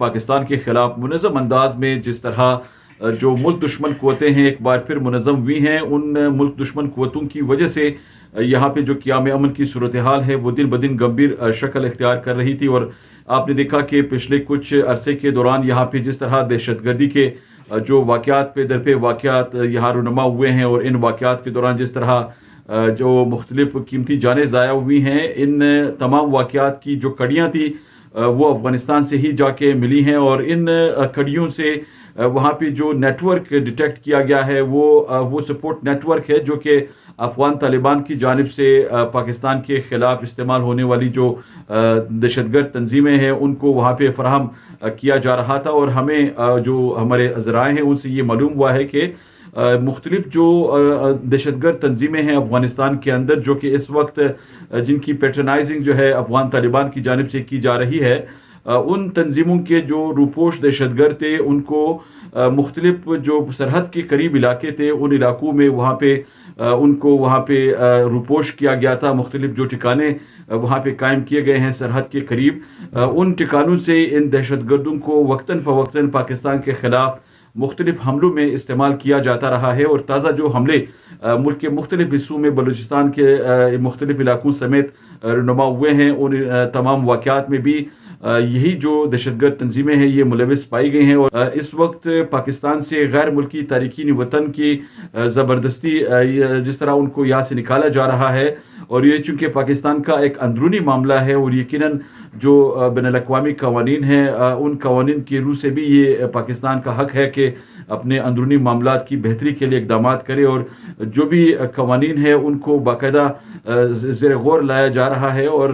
پاکستان کے خلاف منظم انداز میں جس طرح جو ملک دشمن قوتیں ہیں ایک بار پھر منظم ہوئی ہیں، ان ملک دشمن قوتوں کی وجہ سے یہاں پہ جو قیام امن کی صورتحال ہے وہ دن بدن گمبھیر شکل اختیار کر رہی تھی، اور آپ نے دیکھا کہ پچھلے کچھ عرصے کے دوران یہاں پہ جس طرح دہشت گردی کے جو واقعات پہ در پہ واقعات یہاں رونما ہوئے ہیں، اور ان واقعات کے دوران جس طرح جو مختلف قیمتی جانیں ضائع ہوئی ہیں، ان تمام واقعات کی جو کڑیاں تھیں وہ افغانستان سے ہی جا کے ملی ہیں، اور ان کڑیوں سے وہاں پہ جو نیٹ ورک ڈیٹیکٹ کیا گیا ہے وہ سپورٹ نیٹ ورک ہے جو کہ افغان طالبان کی جانب سے پاکستان کے خلاف استعمال ہونے والی جو دہشت گرد تنظیمیں ہیں ان کو وہاں پہ فراہم کیا جا رہا تھا، اور ہمیں جو ہمارے ذرائع ہیں ان سے یہ معلوم ہوا ہے کہ مختلف جو دہشت گرد تنظیمیں ہیں افغانستان کے اندر جو کہ اس وقت جن کی پیٹرنائزنگ جو ہے افغان طالبان کی جانب سے کی جا رہی ہے، ان تنظیموں کے جو روپوش دہشت گرد تھے ان کو مختلف جو سرحد کے قریب علاقے تھے ان علاقوں میں وہاں پہ ان کو وہاں پہ روپوش کیا گیا تھا، مختلف جو ٹھکانے وہاں پہ قائم کیے گئے ہیں سرحد کے قریب، ان ٹھکانوں سے ان دہشت گردوں کو وقتاً فوقتاً پاکستان کے خلاف مختلف حملوں میں استعمال کیا جاتا رہا ہے، اور تازہ جو حملے ملک کے مختلف حصوں میں بلوچستان کے مختلف علاقوں سمیت رونما ہوئے ہیں، ان تمام واقعات میں بھی یہی جو دہشت گرد تنظیمیں ہیں یہ ملوث پائی گئی ہیں، اور اس وقت پاکستان سے غیر ملکی تارکین وطن کی زبردستی جس طرح ان کو یہاں سے نکالا جا رہا ہے، اور یہ چونکہ پاکستان کا ایک اندرونی معاملہ ہے اور یقیناً جو بین الاقوامی قوانین ہیں ان قوانین کی روح سے بھی یہ پاکستان کا حق ہے کہ اپنے اندرونی معاملات کی بہتری کے لیے اقدامات کرے، اور جو بھی قوانین ہیں ان کو باقاعدہ زیر غور لایا جا رہا ہے، اور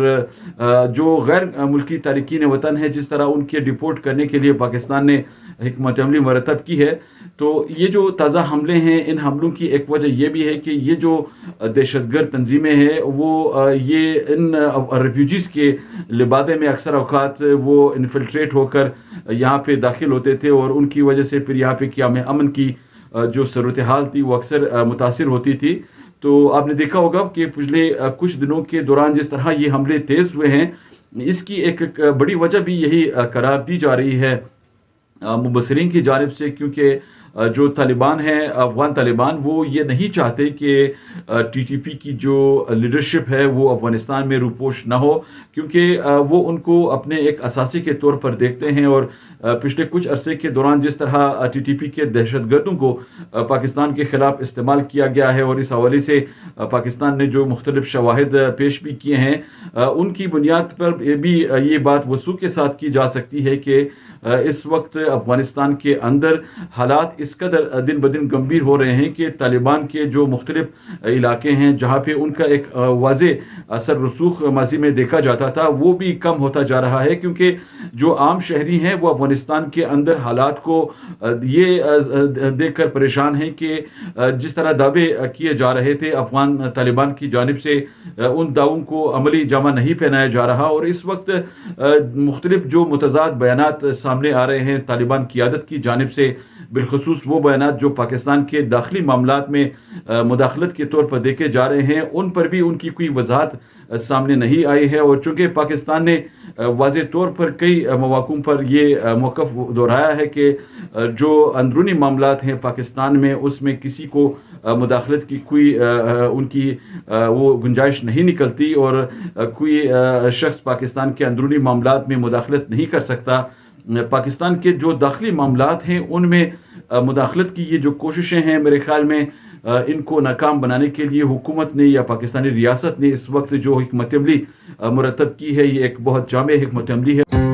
جو غیر ملکی تارکین وطن ہے جس طرح ان کے ڈپورٹ کرنے کے لیے پاکستان نے حکمت عملی مرتب کی ہے، تو یہ جو تازہ حملے ہیں ان حملوں کی ایک وجہ یہ بھی ہے کہ یہ جو دہشت گرد تنظیمیں ہیں وہ یہ ان ریفیوجیز کے لبادے میں اکثر اوقات وہ انفلٹریٹ ہو کر یہاں پہ داخل ہوتے تھے، اور ان کی وجہ سے پھر یہاں پہ قیام امن کی جو صورتحال تھی وہ اکثر متاثر ہوتی تھی۔ تو آپ نے دیکھا ہوگا کہ پچھلے کچھ دنوں کے دوران جس طرح یہ حملے تیز ہوئے ہیں اس کی ایک بڑی وجہ بھی یہی قرار دی جا رہی ہے مبصرین کی جانب سے، کیونکہ جو طالبان ہیں افغان طالبان وہ یہ نہیں چاہتے کہ ٹی ٹی پی کی جو لیڈرشپ ہے وہ افغانستان میں روپوش نہ ہو، کیونکہ وہ ان کو اپنے ایک اثاثے کے طور پر دیکھتے ہیں، اور پچھلے کچھ عرصے کے دوران جس طرح ٹی ٹی پی کے دہشت گردوں کو پاکستان کے خلاف استعمال کیا گیا ہے، اور اس حوالے سے پاکستان نے جو مختلف شواہد پیش بھی کیے ہیں ان کی بنیاد پر بھی یہ بات وثوق کے ساتھ کی جا سکتی ہے کہ اس وقت افغانستان کے اندر حالات اس قدر دن بدن گمبھیر ہو رہے ہیں کہ طالبان کے جو مختلف علاقے ہیں جہاں پہ ان کا ایک واضح اثر رسوخ ماضی میں دیکھا جاتا تھا وہ بھی کم ہوتا جا رہا ہے، کیونکہ جو عام شہری ہیں وہ افغانستان کے اندر حالات کو یہ دیکھ کر پریشان ہیں کہ جس طرح دعوے کیے جا رہے تھے افغان طالبان کی جانب سے ان دعووں کو عملی جامہ نہیں پہنایا جا رہا، اور اس وقت مختلف جو متضاد بیانات سامنے آ رہے ہیں طالبان قیادت کی جانب سے، بالخصوص وہ بیانات جو پاکستان کے داخلی معاملات میں مداخلت کے طور پر دیکھے جا رہے ہیں ان پر بھی ان کی کوئی وضاحت سامنے نہیں آئی ہے، اور چونکہ پاکستان نے واضح طور پر کئی مواقعوں پر یہ موقف دہرایا ہے کہ جو اندرونی معاملات ہیں پاکستان میں اس میں کسی کو مداخلت کی کوئی ان کی وہ گنجائش نہیں نکلتی، اور کوئی شخص پاکستان کے اندرونی معاملات میں مداخلت نہیں کر سکتا۔ پاکستان کے جو داخلی معاملات ہیں ان میں مداخلت کی یہ جو کوششیں ہیں میرے خیال میں ان کو ناکام بنانے کے لیے حکومت نے یا پاکستانی ریاست نے اس وقت جو حکمت عملی مرتب کی ہے یہ ایک بہت جامع حکمت عملی ہے۔